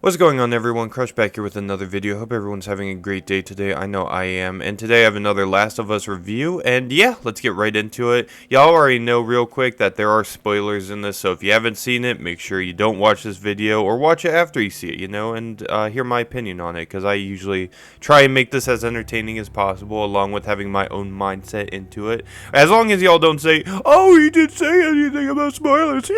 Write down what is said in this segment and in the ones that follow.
What's going on, everyone? Crush back here with another video. Hope everyone's having a great day today. I know I am. And today I have another Last of Us review. And yeah, let's get right into it. Y'all already know real quick that there are spoilers in this. So if you haven't seen it, make sure you don't watch this video or watch it after you see it, and hear my opinion on it. Because I usually try and make this as entertaining as possible, along with having my own mindset into it. As long as y'all don't say, oh, he didn't say anything about spoilers.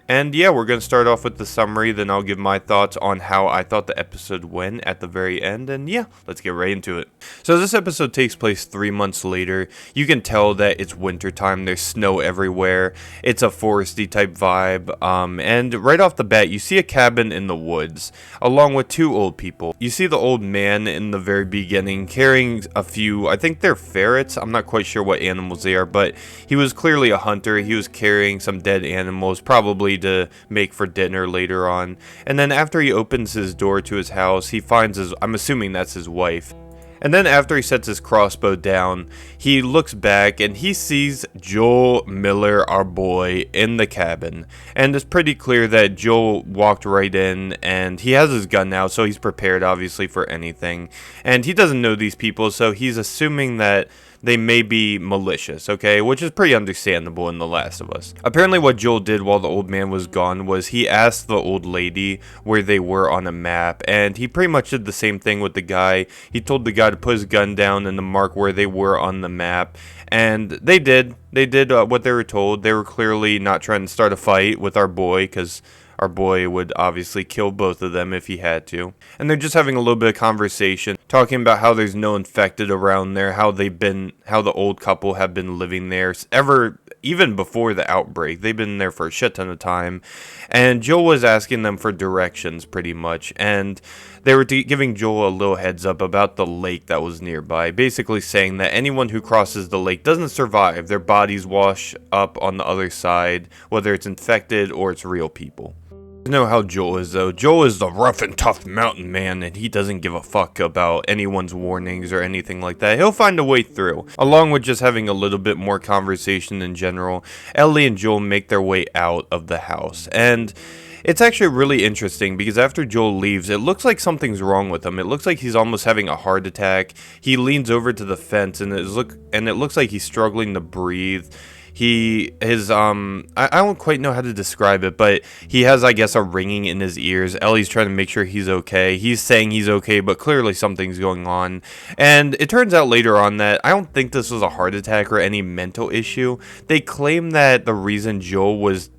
And yeah, we're going to start off with the summary, then I'll give my thoughts on how I thought the episode went at the very end, and yeah, let's get right into it. So this episode takes place 3 months later. You can tell that it's wintertime, there's snow everywhere, it's a foresty type vibe, and right off the bat, you see a cabin in the woods, along with two old people. You see the old man in the very beginning carrying a few, I think they're ferrets, I'm not quite sure what animals they are, but he was clearly a hunter. He was carrying some dead animals, probably to make for dinner later on. And then after he opens his door to his house, he finds I'm assuming that's his wife. And then after he sets his crossbow down, he looks back and he sees Joel Miller, our boy, in the cabin. And it's pretty clear that Joel walked right in and he has his gun now, so he's prepared obviously for anything. And he doesn't know these people, so he's assuming that they may be malicious, okay? Which is pretty understandable in The Last of Us. Apparently what Joel did while the old man was gone was he asked the old lady where they were on a map, and he pretty much did the same thing with the guy. He told the guy to put his gun down and to mark where they were on the map, and they did. They did what they were told. They were clearly not trying to start a fight with our boy, because our boy would obviously kill both of them if he had to. And they're just having a little bit of conversation, talking about how there's no infected around there, how the old couple have been living there even before the outbreak. They've been there for a shit ton of time. And Joel was asking them for directions pretty much. And they were giving Joel a little heads up about the lake that was nearby, basically saying that anyone who crosses the lake doesn't survive. Their bodies wash up on the other side, whether it's infected or it's real people. You know how Joel is, though. Joel is the rough and tough mountain man, and he doesn't give a fuck about anyone's warnings or anything like that. He'll find a way through. Along with just having a little bit more conversation in general, Ellie and Joel make their way out of the house. And it's actually really interesting because after Joel leaves, it looks like something's wrong with him. It looks like he's almost having a heart attack. He leans over to the fence, and it looks like he's struggling to breathe. I don't quite know how to describe it, but he has, I guess, a ringing in his ears. Ellie's trying to make sure he's okay. He's saying he's okay, but clearly something's going on. And it turns out later on that I don't think this was a heart attack or any mental issue. They claim that the reason Joel was,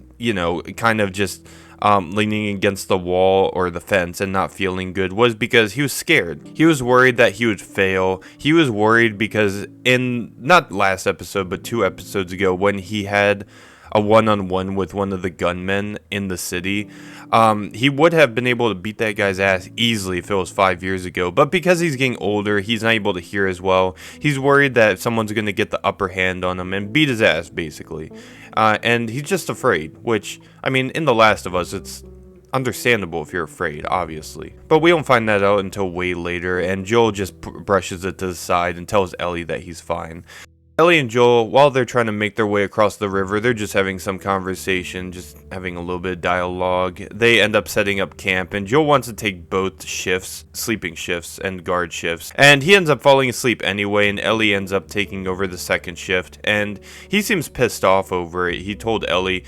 kind of just leaning against the wall or the fence and not feeling good was because he was scared. He was worried that he would fail. He was worried because not last episode, but 2 episodes ago, when he had a one-on-one with one of the gunmen in the city, he would have been able to beat that guy's ass easily if it was 5 years ago. But because he's getting older, he's not able to hear as well. He's worried that someone's going to get the upper hand on him and beat his ass, basically. And he's just afraid, which, in The Last of Us, it's understandable if you're afraid, obviously. But we don't find that out until way later, and Joel just brushes it to the side and tells Ellie that he's fine. Ellie and Joel, while they're trying to make their way across the river, they're just having some conversation, just having a little bit of dialogue. They end up setting up camp, and Joel wants to take both shifts, sleeping shifts and guard shifts. And he ends up falling asleep anyway, and Ellie ends up taking over the second shift. And he seems pissed off over it. He told Ellie,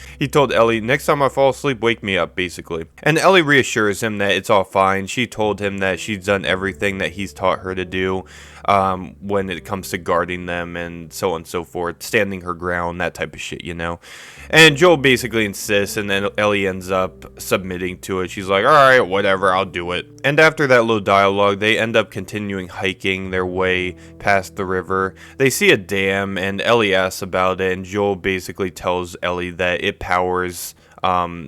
next time I fall asleep, wake me up, basically. And Ellie reassures him that it's all fine. She told him that she's done everything that he's taught her to do when it comes to guarding them and so on and so forth, standing her ground, that type of shit, And Joel basically insists, and then Ellie ends up submitting to it. She's like, alright, whatever, I'll do it. And after that little dialogue, they end up continuing hiking their way past the river. They see a dam, and Ellie asks about it, and Joel basically tells Ellie that it powers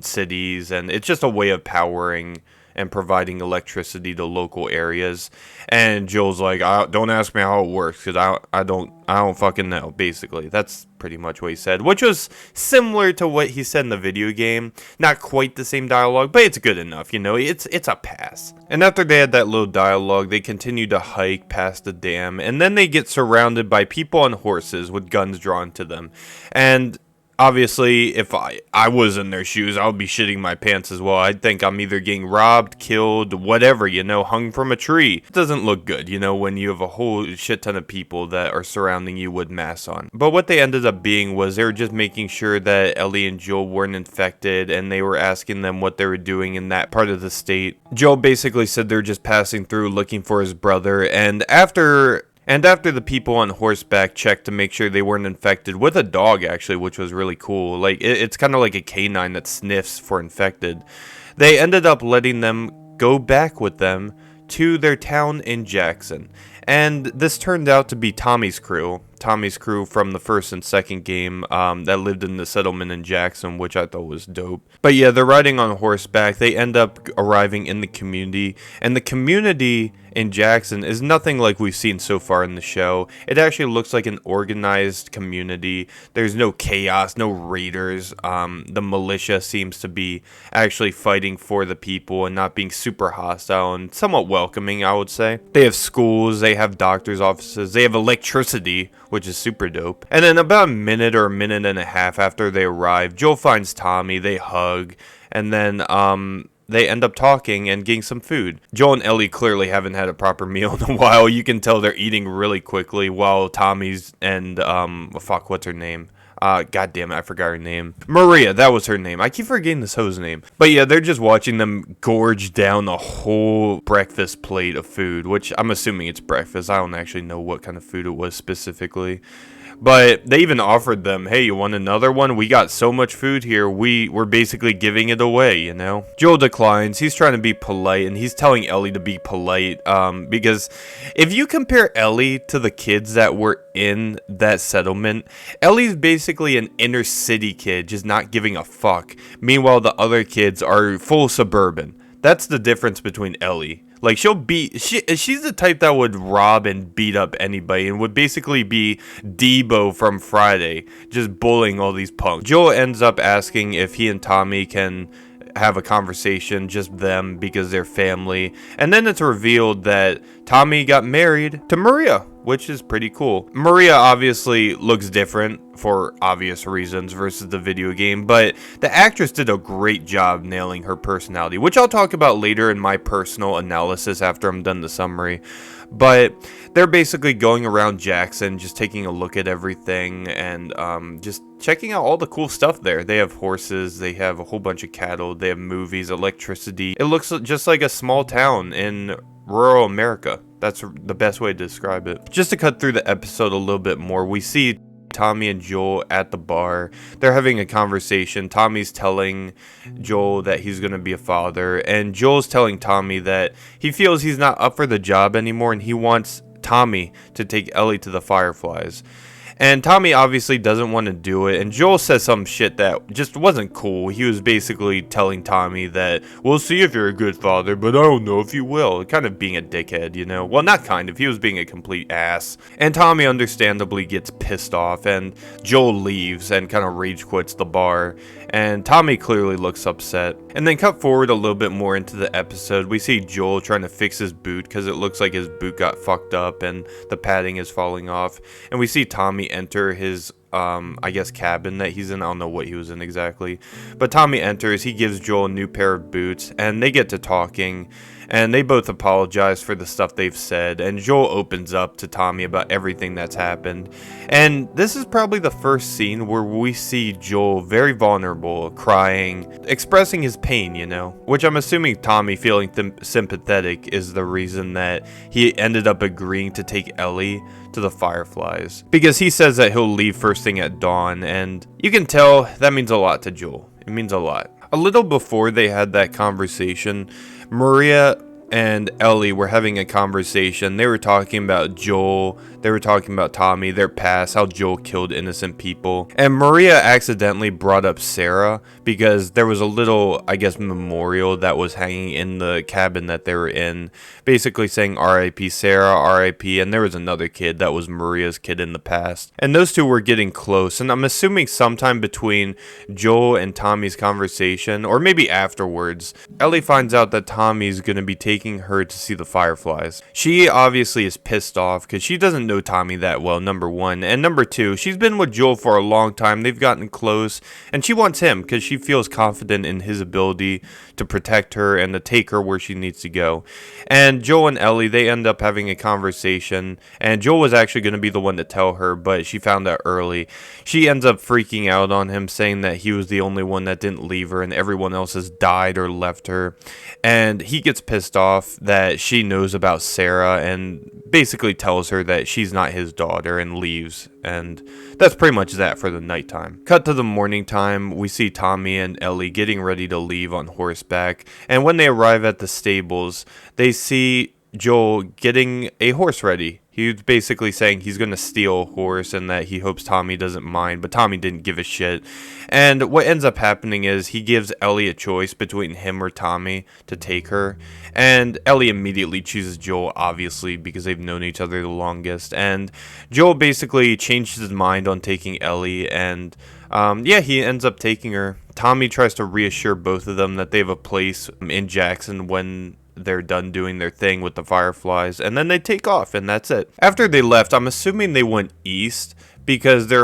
cities, and it's just a way of powering and providing electricity to local areas. And Joel's like, don't ask me how it works, because I don't fucking know, basically. That's pretty much what he said, which was similar to what he said in the video game. Not quite the same dialogue, but it's good enough, it's a pass. And after they had that little dialogue, they continue to hike past the dam, and then they get surrounded by people on horses with guns drawn to them. And Obviously, if I was in their shoes, I would be shitting my pants as well. I'd think I'm either getting robbed, killed, whatever, hung from a tree. It doesn't look good, when you have a whole shit ton of people that are surrounding you with masks on. But what they ended up being was they were just making sure that Ellie and Joel weren't infected, and they were asking them what they were doing in that part of the state. Joel basically said they're just passing through looking for his brother, and after the people on horseback checked to make sure they weren't infected with a dog, actually, which was really cool. Like, it's kind of like a canine that sniffs for infected. They ended up letting them go back with them to their town in Jackson. And this turned out to be Tommy's crew from the first and second game that lived in the settlement in Jackson, which I thought was dope. But yeah, they're riding on horseback. They end up arriving in the community, and the community in Jackson is nothing like we've seen so far in the show. It actually looks like an organized community. There's no chaos, no raiders. The militia seems to be actually fighting for the people and not being super hostile and somewhat welcoming, I would say. They have schools, they have doctors' offices, they have electricity, which is super dope. And then about a minute or a minute and a half after they arrive, Joel finds Tommy, they hug, and then they end up talking and getting some food. Joel and Ellie clearly haven't had a proper meal in a while. You can tell they're eating really quickly while Tommy's and, what's her name? God damn it, I forgot her name. Maria, that was her name. I keep forgetting this hoe's name. But yeah, they're just watching them gorge down a whole breakfast plate of food, which I'm assuming it's breakfast. I don't actually know what kind of food it was specifically. But they even offered them, hey, you want another one? We got so much food here, we're basically giving it away, Joel declines. He's trying to be polite, and he's telling Ellie to be polite, because if you compare Ellie to the kids that were in that settlement, Ellie's basically an inner city kid, just not giving a fuck. Meanwhile, the other kids are full suburban. That's the difference between Ellie. Like, she's the type that would rob and beat up anybody and would basically be Debo from Friday, just bullying all these punks. Joel ends up asking if he and Tommy can have a conversation, just them, because they're family. And then it's revealed that Tommy got married to Maria, which is pretty cool. Maria obviously looks different for obvious reasons versus the video game, but the actress did a great job nailing her personality, which I'll talk about later in my personal analysis after I'm done the summary. But they're basically going around Jackson, just taking a look at everything and just checking out all the cool stuff there. They have horses, they have a whole bunch of cattle, they have movies, electricity. It looks just like a small town in rural America. That's the best way to describe it. Just to cut through the episode a little bit more, we see Tommy and Joel at the bar. They're having a conversation. Tommy's telling Joel that he's going to be a father, and Joel's telling Tommy that he feels he's not up for the job anymore, and he wants Tommy to take Ellie to the Fireflies. And Tommy obviously doesn't want to do it, and Joel says some shit that just wasn't cool. He was basically telling Tommy that, we'll see if you're a good father, but I don't know if you will. Kind of being a dickhead, Well, not kind of. He was being a complete ass. And Tommy understandably gets pissed off, and Joel leaves and kind of rage quits the bar. And Tommy clearly looks upset. And then cut forward a little bit more into the episode, we see Joel trying to fix his boot because it looks like his boot got fucked up and the padding is falling off. And we see Tommy enter his I guess cabin that he's in. I don't know what he was in exactly, but Tommy enters, he gives Joel a new pair of boots, and they get to talking, and they both apologize for the stuff they've said, and Joel opens up to Tommy about everything that's happened. And this is probably the first scene where we see Joel very vulnerable, crying, expressing his pain, which I'm assuming Tommy feeling sympathetic is the reason that he ended up agreeing to take Ellie to the Fireflies, because he says that he'll leave first thing at dawn, and you can tell that means a lot to Joel. It means a lot. A little before they had that conversation, Maria and Ellie were having a conversation. They were talking about Joel, they were talking about Tommy, their past, how Joel killed innocent people. And Maria accidentally brought up Sarah because there was a little, I guess, memorial that was hanging in the cabin that they were in, basically saying R.I.P. Sarah, R.I.P. And there was another kid that was Maria's kid in the past. And those two were getting close. And I'm assuming sometime between Joel and Tommy's conversation, or maybe afterwards, Ellie finds out that Tommy's going to be taking taking her to see the Fireflies. She obviously is pissed off because she doesn't know Tommy that well, number one. And number two, she's been with Joel for a long time. They've gotten close. And she wants him because she feels confident in his ability to protect her and to take her where she needs to go. And Joel and Ellie, they end up having a conversation. And Joel was actually going to be the one to tell her, but she found out early. She ends up freaking out on him, saying that he was the only one that didn't leave her and everyone else has died or left her. And he gets pissed off that she knows about Sarah and basically tells her that she's not his daughter and leaves. And that's pretty much that for the nighttime. Cut to the morning time, we see Tommy and Ellie getting ready to leave on horseback. And when they arrive at the stables, they see Joel getting a horse ready. He's basically saying he's going to steal a horse and that he hopes Tommy doesn't mind, but Tommy didn't give a shit. And what ends up happening is he gives Ellie a choice between him or Tommy to take her. And Ellie immediately chooses Joel, obviously, because they've known each other the longest. And Joel basically changed his mind on taking Ellie, and yeah, he ends up taking her. Tommy tries to reassure both of them that they have a place in Jackson when they're done doing their thing with the Fireflies, and then they take off, and that's it. After they left, I'm assuming they went east because their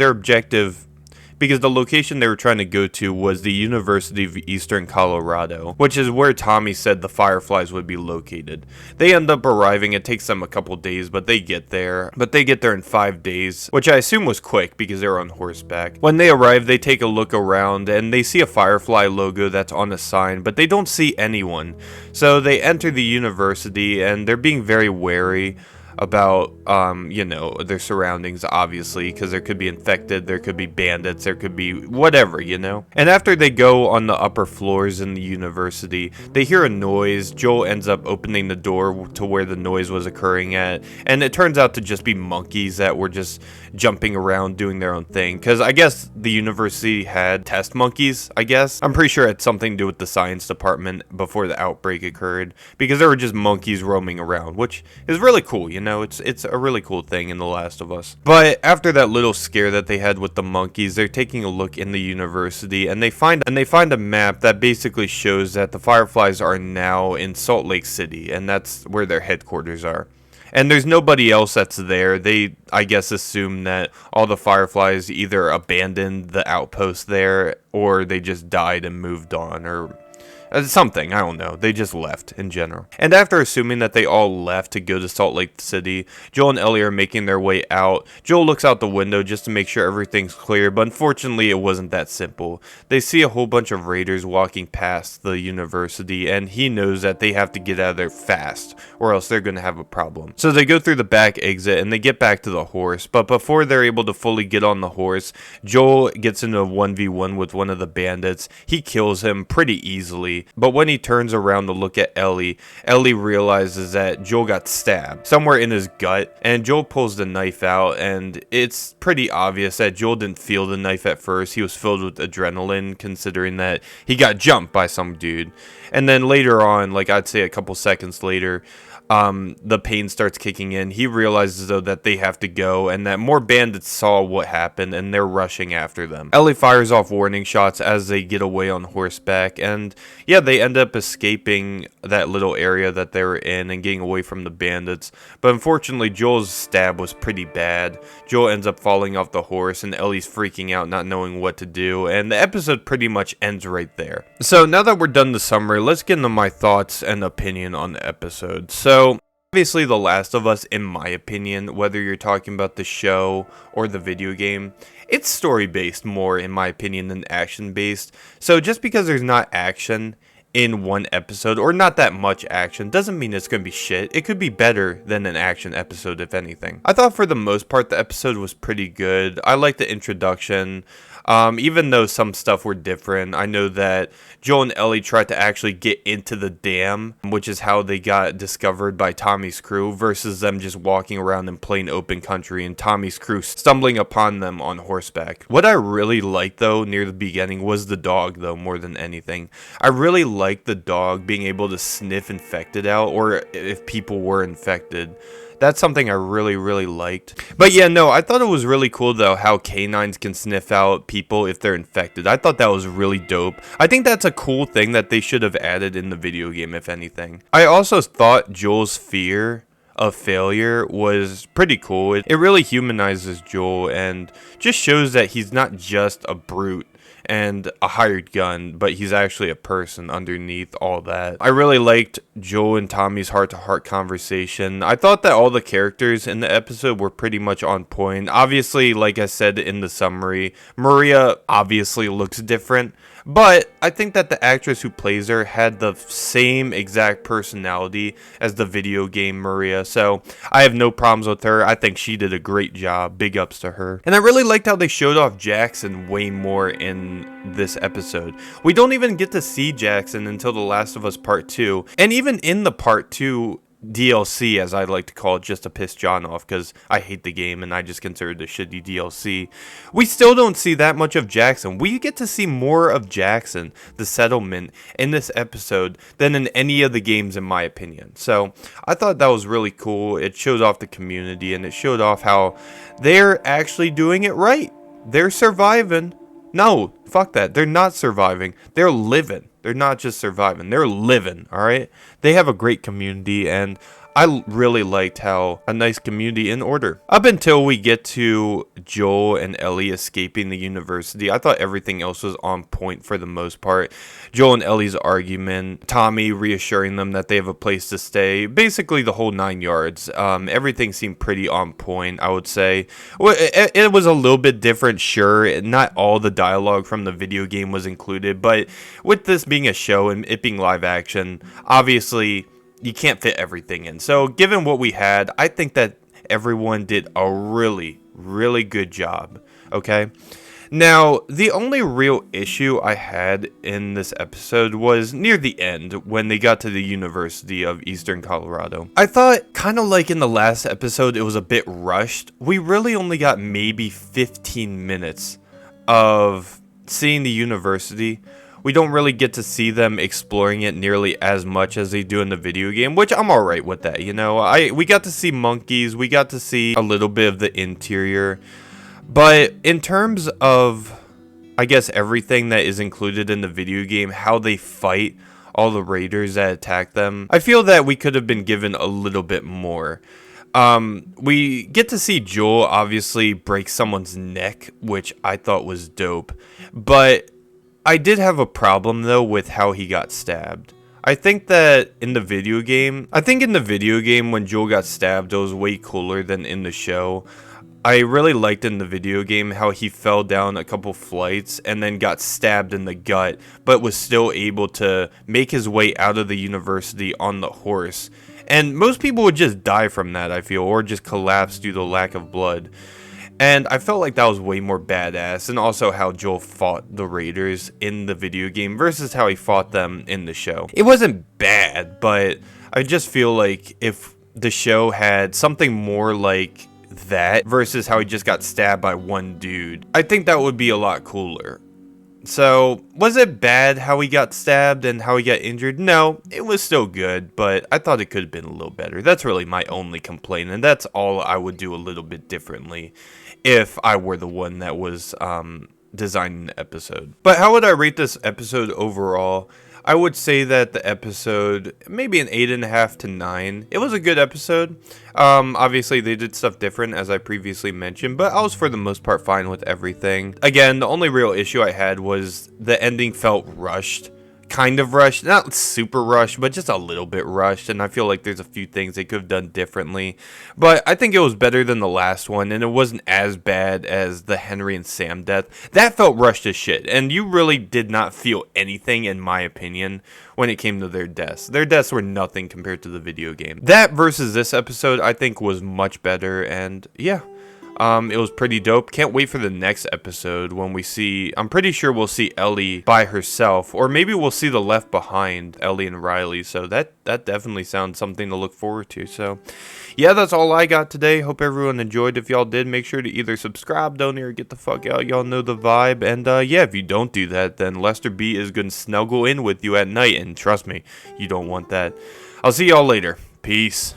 objective, because the location they were trying to go to was the University of Eastern Colorado, which is where Tommy said the Fireflies would be located. They end up arriving. It takes them a couple days, but they get there. But they get there in 5 days, which I assume was quick because they were on horseback. When they arrive, they take a look around and they see a Firefly logo that's on a sign, but they don't see anyone. So they enter the university and they're being very wary about their surroundings, obviously, because there could be infected, there could be bandits, there could be whatever. And after they go on the upper floors in the university, they hear a noise. Joel ends up opening the door to where the noise was occurring at, and it turns out to just be monkeys that were just jumping around doing their own thing, because I guess the university had test monkeys. I'm pretty sure it had something to do with the science department before the outbreak occurred, because there were just monkeys roaming around, which is really cool. It's a really cool thing in The Last of Us. But after that little scare that they had with the monkeys, they're taking a look in the university, and they find a map that basically shows that the Fireflies are now in Salt Lake City, and that's where their headquarters are. And there's nobody else that's there. They, I guess, assume that all the Fireflies either abandoned the outpost there or they just died and moved on, or something, I don't know. They just left in general. And after assuming that they all left to go to Salt Lake City, Joel and Ellie are making their way out. Joel looks out the window just to make sure everything's clear, but unfortunately it wasn't that simple. They see a whole bunch of raiders walking past the university, and he knows that they have to get out of there fast, or else they're going to have a problem. So they go through the back exit, and they get back to the horse, but before they're able to fully get on the horse, Joel gets into a 1v1 with one of the bandits. He kills him pretty easily. But when he turns around to look at Ellie, Ellie realizes that Joel got stabbed somewhere in his gut, and Joel pulls the knife out, and it's pretty obvious that Joel didn't feel the knife at first. He was filled with adrenaline, considering that he got jumped by some dude. And then later on, like I'd say a couple seconds later, the pain starts kicking in. He realizes, though, that they have to go and that more bandits saw what happened and they're rushing after them. Ellie fires off warning shots as they get away on horseback, and yeah, they end up escaping that little area that they were in and getting away from the bandits. But unfortunately, Joel's stab was pretty bad. Joel ends up falling off the horse and Ellie's freaking out, not knowing what to do, and the episode pretty much ends right there. So now that we're done the summary, let's get into my thoughts and opinion on the episode. So obviously, The Last of Us, in my opinion, whether you're talking about the show or the video game, it's story-based more, in my opinion, than action-based. So just because there's not action in one episode, or not that much action, doesn't mean it's going to be shit. It could be better than an action episode, if anything. I thought for the most part the episode was pretty good. I liked the introduction. Even though some stuff were different, I know that Joel and Ellie tried to actually get into the dam, which is how they got discovered by Tommy's crew, versus them just walking around in plain open country and Tommy's crew stumbling upon them on horseback. What I really liked, though, near the beginning was the dog, though, more than anything. I really liked the dog being able to sniff infected out, or if people were infected. That's something I really liked. But yeah, no, I thought it was really cool though how canines can sniff out people if they're infected. I thought that was really dope. I think that's a cool thing that they should have added in the video game, if anything. I also thought Joel's fear of failure was pretty cool. It really humanizes Joel and just shows that he's not just a brute and a hired gun, but he's actually a person underneath all that. I really liked Joel and Tommy's heart-to-heart conversation. I thought that all the characters in the episode were pretty much on point. Obviously, like I said in the summary, Maria obviously looks different, but I think that the actress who plays her had the same exact personality as the video game Maria, so I have no problems with her. I think she did a great job. Big ups to her. And I really liked how they showed off Jackson way more in this episode. We don't even get to see Jackson until The Last of Us Part 2, and even in the Part 2 DLC, as I like to call it, just to piss John off because I hate the game and I just consider it a shitty DLC. We still don't see that much of Jackson. We get to see more of Jackson, the settlement, in this episode than in any of the games, in my opinion. So I thought that was really cool. It showed off the community and it showed off how they're actually doing it right. They're surviving. No, fuck that. They're not surviving. They're living. They're not just surviving. They're living, all right? They have a great community, and I really liked how a nice community in order. Up until we get to Joel and Ellie escaping the university, I thought everything else was on point for the most part. Joel and Ellie's argument, Tommy reassuring them that they have a place to stay, basically the whole 9 yards. Everything seemed pretty on point, I would say. Well, it was a little bit different, sure. Not all the dialogue from the video game was included, but with this being a show and it being live action, obviously you can't fit everything in. So given what we had, I think that everyone did a really good job, okay? Now, the only real issue I had in this episode was near the end when they got to the University of Eastern Colorado. I thought, kind of like in the last episode, it was a bit rushed. We really only got maybe 15 minutes of seeing the university. We don't really get to see them exploring it nearly as much as they do in the video game, which I'm alright with that, you know. We got to see monkeys, we got to see a little bit of the interior, but in terms of, I guess, everything that is included in the video game, how they fight all the raiders that attack them, I feel that we could have been given a little bit more. We get to see Joel obviously break someone's neck, which I thought was dope, but I did have a problem though with how he got stabbed. I think that in the video game, when Joel got stabbed, it was way cooler than in the show. I really liked in the video game how he fell down a couple flights and then got stabbed in the gut, but was still able to make his way out of the university on the horse. And most people would just die from that, I feel, or just collapse due to lack of blood. And I felt like that was way more badass, and also how Joel fought the raiders in the video game versus how he fought them in the show. It wasn't bad, but I just feel like if the show had something more like that versus how he just got stabbed by one dude, I think that would be a lot cooler. So, was it bad how he got stabbed and how he got injured? No, it was still good, but I thought it could have been a little better. That's really my only complaint, and that's all I would do a little bit differently if I were the one that was designing the episode. But how would I rate this episode overall? I would say that the episode, maybe an 8.5 to 9. It was a good episode. Obviously, they did stuff different, as I previously mentioned, but I was for the most part fine with everything. Again, the only real issue I had was the ending felt rushed. Kind of rushed, not super rushed, but just a little bit rushed, and I feel like there's a few things they could have done differently, but I think it was better than the last one, and it wasn't as bad as the Henry and Sam death. That felt rushed as shit, and you really did not feel anything, in my opinion, when it came to their deaths. Their deaths were nothing compared to the video game. That versus this episode, I think, was much better, and yeah. It was pretty dope. Can't wait for the next episode when we see, I'm pretty sure we'll see Ellie by herself, or maybe we'll see the Left Behind, Ellie and Riley, so that definitely sounds something to look forward to. So yeah, that's all I got today. Hope everyone enjoyed. If y'all did, make sure to either subscribe, donate, or get the fuck out. Y'all know the vibe, and yeah, if you don't do that, then Lester B is gonna snuggle in with you at night, and trust me, you don't want that. I'll see y'all later. Peace.